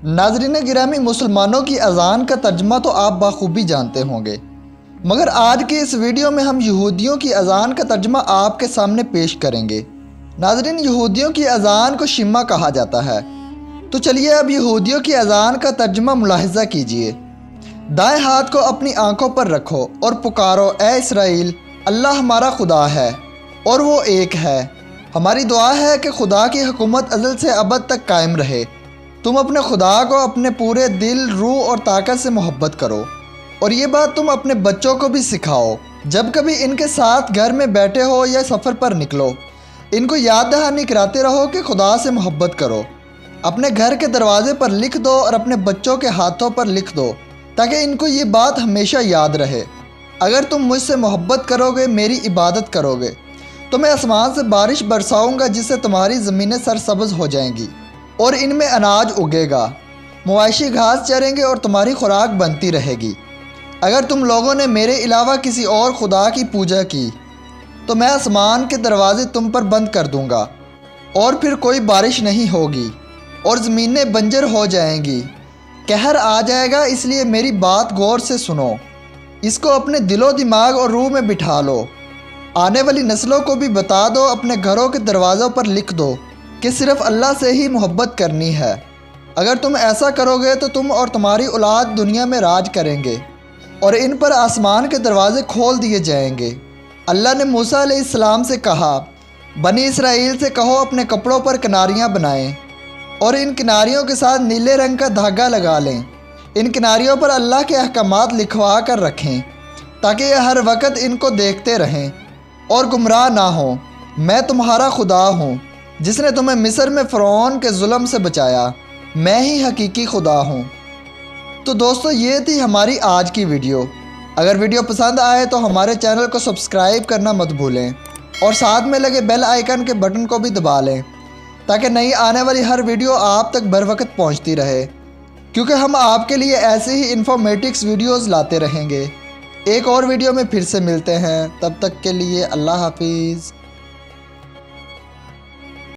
ناظرین گرامی، مسلمانوں کی اذان کا ترجمہ تو آپ بخوبی جانتے ہوں گے، مگر آج کے اس ویڈیو میں ہم یہودیوں کی اذان کا ترجمہ آپ کے سامنے پیش کریں گے۔ ناظرین، یہودیوں کی اذان کو شمہ کہا جاتا ہے، تو چلیے اب یہودیوں کی اذان کا ترجمہ ملاحظہ کیجئے۔ دائیں ہاتھ کو اپنی آنکھوں پر رکھو اور پکارو، اے اسرائیل، اللہ ہمارا خدا ہے اور وہ ایک ہے۔ ہماری دعا ہے کہ خدا کی حکومت ازل سے ابد تک قائم رہے۔ تم اپنے خدا کو اپنے پورے دل، روح اور طاقت سے محبت کرو، اور یہ بات تم اپنے بچوں کو بھی سکھاؤ۔ جب کبھی ان کے ساتھ گھر میں بیٹھے ہو یا سفر پر نکلو، ان کو یاد دہانی کراتے رہو کہ خدا سے محبت کرو۔ اپنے گھر کے دروازے پر لکھ دو اور اپنے بچوں کے ہاتھوں پر لکھ دو، تاکہ ان کو یہ بات ہمیشہ یاد رہے۔ اگر تم مجھ سے محبت کرو گے، میری عبادت کرو گے، تو میں آسمان سے بارش برساؤں گا جس سے تمہاری زمینیں سرسبز ہو جائیں گی اور ان میں اناج اگے گا، مواشی گھاس چریں گے اور تمہاری خوراک بنتی رہے گی۔ اگر تم لوگوں نے میرے علاوہ کسی اور خدا کی پوجا کی، تو میں آسمان کے دروازے تم پر بند کر دوں گا اور پھر کوئی بارش نہیں ہوگی اور زمینیں بنجر ہو جائیں گی۔ قہر آ جائے گا، اس لیے میری بات غور سے سنو، اس کو اپنے دل و دماغ اور روح میں بٹھا لو۔ آنے والی نسلوں کو بھی بتا دو، اپنے گھروں کے دروازوں پر لکھ دو کہ صرف اللہ سے ہی محبت کرنی ہے۔ اگر تم ایسا کرو گے تو تم اور تمہاری اولاد دنیا میں راج کریں گے اور ان پر آسمان کے دروازے کھول دیے جائیں گے۔ اللہ نے موسیٰ علیہ السلام سے کہا، بنی اسرائیل سے کہو اپنے کپڑوں پر کناریاں بنائیں اور ان کناریوں کے ساتھ نیلے رنگ کا دھاگا لگا لیں۔ ان کناریوں پر اللہ کے احکامات لکھوا کر رکھیں تاکہ یہ ہر وقت ان کو دیکھتے رہیں اور گمراہ نہ ہوں۔ میں تمہارا خدا ہوں جس نے تمہیں مصر میں فرعون کے ظلم سے بچایا، میں ہی حقیقی خدا ہوں۔ تو دوستو، یہ تھی ہماری آج کی ویڈیو۔ اگر ویڈیو پسند آئے تو ہمارے چینل کو سبسکرائب کرنا مت بھولیں اور ساتھ میں لگے بیل آئیکن کے بٹن کو بھی دبا لیں تاکہ نئی آنے والی ہر ویڈیو آپ تک بر وقت پہنچتی رہے، کیونکہ ہم آپ کے لیے ایسے ہی انفارمیٹکس ویڈیوز لاتے رہیں گے۔ ایک اور ویڈیو میں پھر سے ملتے ہیں، تب تک کے لیے اللہ حافظ۔